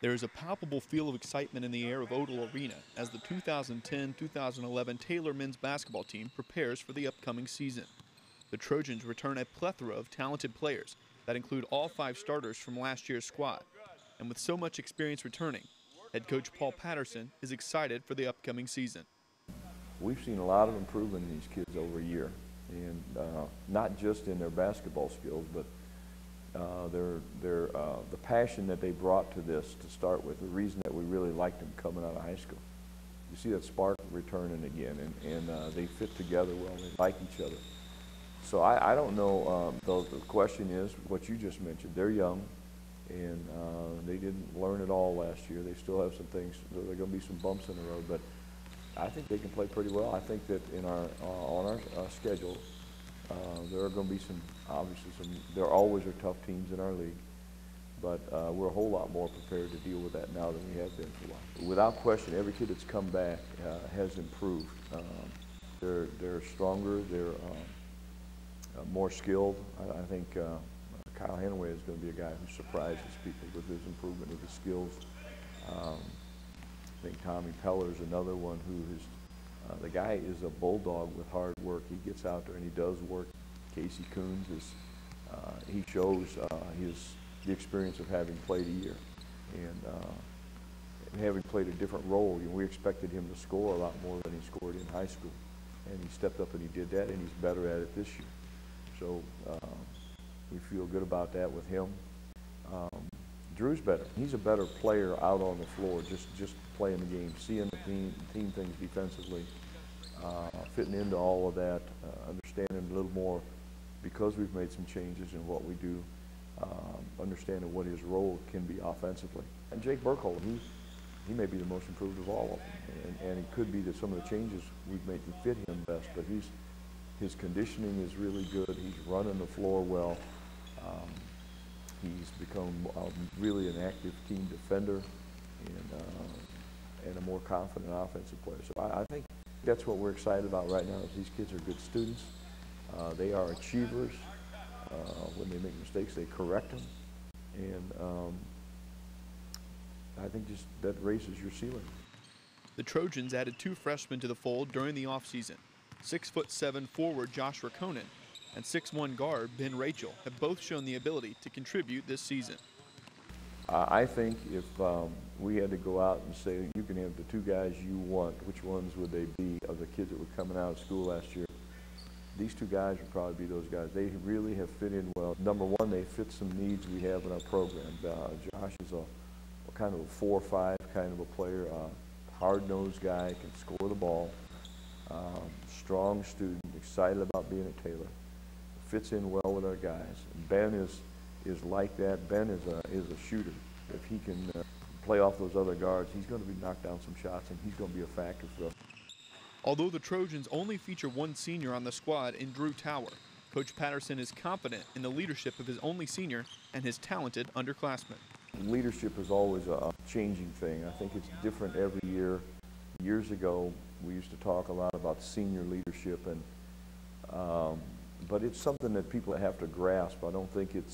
There is a palpable feel of excitement in the air of Odell Arena as the 2010-2011 Taylor men's basketball team prepares for the upcoming season. The Trojans return a plethora of talented players that include all 5 starters from last year's squad. And with so much experience returning, head coach Paul Patterson is excited for the upcoming season. We've seen a lot of improvement in these kids over a year, and not just in their basketball skills, but the passion that they brought to this to start with, the reason that we really liked them coming out of high school. You see that spark returning again, and they fit together well, they like each other. So I don't know, the question is what you just mentioned. They're young, and they didn't learn it all last year. They still have some things, there are going to be some bumps in the road, but I think they can play pretty well. I think that in on our schedule, there are going to be there always are tough teams in our league, but we're a whole lot more prepared to deal with that now than we have been for a while. Without question, every kid that's come back has improved. They're stronger, they're more skilled. I think Kyle Hanaway is going to be a guy who surprises people with his improvement of his skills. I think Tommy Peller is another one who is, the guy is a bulldog with hard work. He gets out there and he does work. Casey Coons is, he shows the experience of having played a year and having played a different role. You know, we expected him to score a lot more than he scored in high school, and he stepped up and he did that, and he's better at it this year. So we feel good about that with him. Drew's better. He's a better player out on the floor, just playing the game, seeing the team things defensively, fitting into all of that, understanding a little more because we've made some changes in what we do, understanding what his role can be offensively. And Jake Burkholder, he may be the most improved of all of them, and it could be that some of the changes we've made can fit him best, but his conditioning is really good. He's running the floor well. He's become really an active team defender and a more confident offensive player. So I think that's what we're excited about right now is these kids are good students. They are achievers. When they make mistakes, they correct them. And I think just that raises your ceiling. The Trojans added 2 freshmen to the fold during the offseason. 6'7" forward Joshua Conan and 6'1" guard Ben Rachel have both shown the ability to contribute this season. I think if we had to go out and say you can have the 2 guys you want, which ones would they be of the kids that were coming out of school last year? These 2 guys would probably be those guys. They really have fit in well. Number one, they fit some needs we have in our program. Josh is a kind of a 4-5 kind of a player, hard-nosed guy, can score the ball, strong student, excited about being at Taylor. Fits in well with our guys. Ben is like that. Ben is a shooter. If he can play off those other guards, he's going to be knocked down some shots, and he's going to be a factor for us. Although the Trojans only feature 1 senior on the squad in Drew Tower, Coach Patterson is confident in the leadership of his only senior and his talented underclassmen. Leadership is always a changing thing. I think it's different every year. Years ago, we used to talk a lot about senior leadership, and but it's something that people have to grasp. I don't think it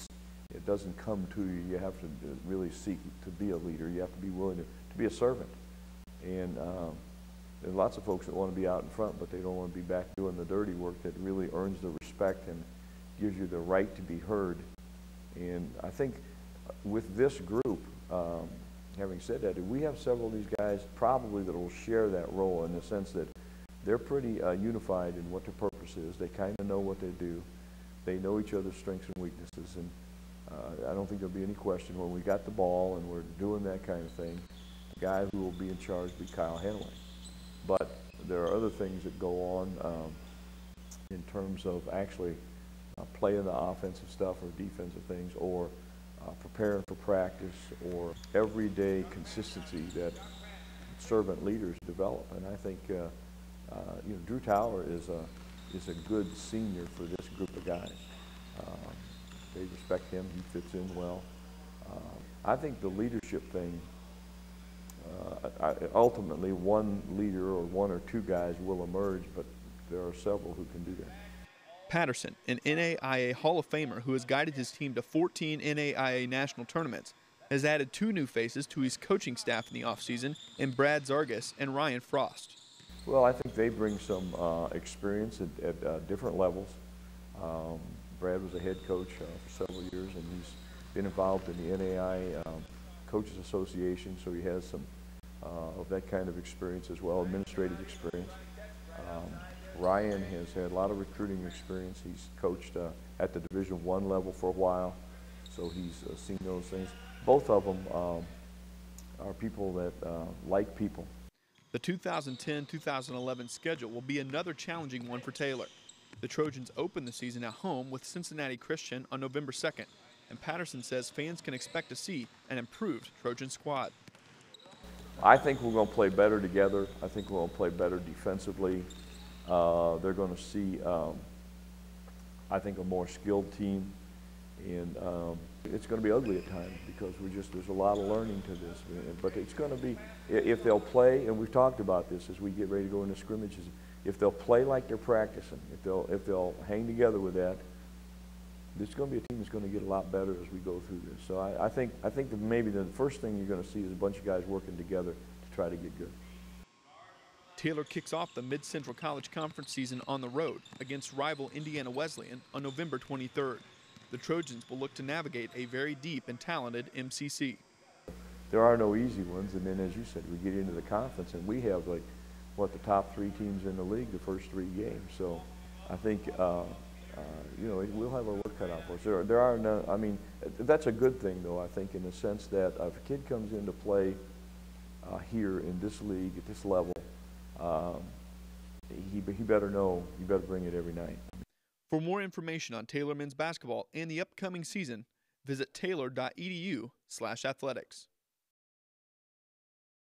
doesn't come to you. You have to really seek to be a leader. You have to be willing to be a servant. And there's lots of folks that want to be out in front, but they don't want to be back doing the dirty work that really earns the respect and gives you the right to be heard. And I think with this group, having said that, we have several of these guys probably that will share that role in the sense that they're pretty unified in what their purpose is. They kind of know what they do. They know each other's strengths and weaknesses, and I don't think there'll be any question when we got the ball and we're doing that kind of thing, the guy who will be in charge will be Kyle Hanaway. But there are other things that go on in terms of actually playing the offensive stuff or defensive things, or preparing for practice, or everyday consistency that servant leaders develop. And I think Drew Tower is a good senior for this group of guys. They respect him. He fits in well. I think the leadership thing, ultimately one leader or 1 or 2 guys will emerge, but there are several who can do that. Patterson, an NAIA Hall of Famer who has guided his team to 14 NAIA national tournaments, has added 2 new faces to his coaching staff in the offseason in Brad Zargis and Ryan Frost. Well, I think they bring some experience at different levels. Brad was a head coach for several years, and he's been involved in the NAI Coaches Association, so he has some of that kind of experience as well, administrative experience. Ryan has had a lot of recruiting experience. He's coached at the Division I level for a while, so he's seen those things. Both of them are people that like people. The 2010-2011 schedule will be another challenging one for Taylor. The Trojans open the season at home with Cincinnati Christian on November 2nd, and Patterson says fans can expect to see an improved Trojan squad. I think we're going to play better together. I think we're going to play better defensively. They're going to see, I think, a more skilled team, and it's going to be ugly at times because there's a lot of learning to this. But it's going to be, if they'll play, and we've talked about this as we get ready to go into scrimmages, if they'll play like they're practicing, if they'll hang together with that, it's going to be a team that's going to get a lot better as we go through this. So I think that maybe the first thing you're going to see is a bunch of guys working together to try to get good. Taylor kicks off the Mid-Central College Conference season on the road against rival Indiana Wesleyan on November 23rd. The Trojans will look to navigate a very deep and talented MCC. There are no easy ones, and then as you said, we get into the conference and we have the top 3 teams in the league the first 3 games. So I think we'll have our work cut out for us. There are no, I mean, that's a good thing though, I think, in the sense that if a kid comes in to play here in this league at this level, he better know, you better bring it every night. For more information on Taylor men's basketball and the upcoming season, visit taylor.edu/athletics.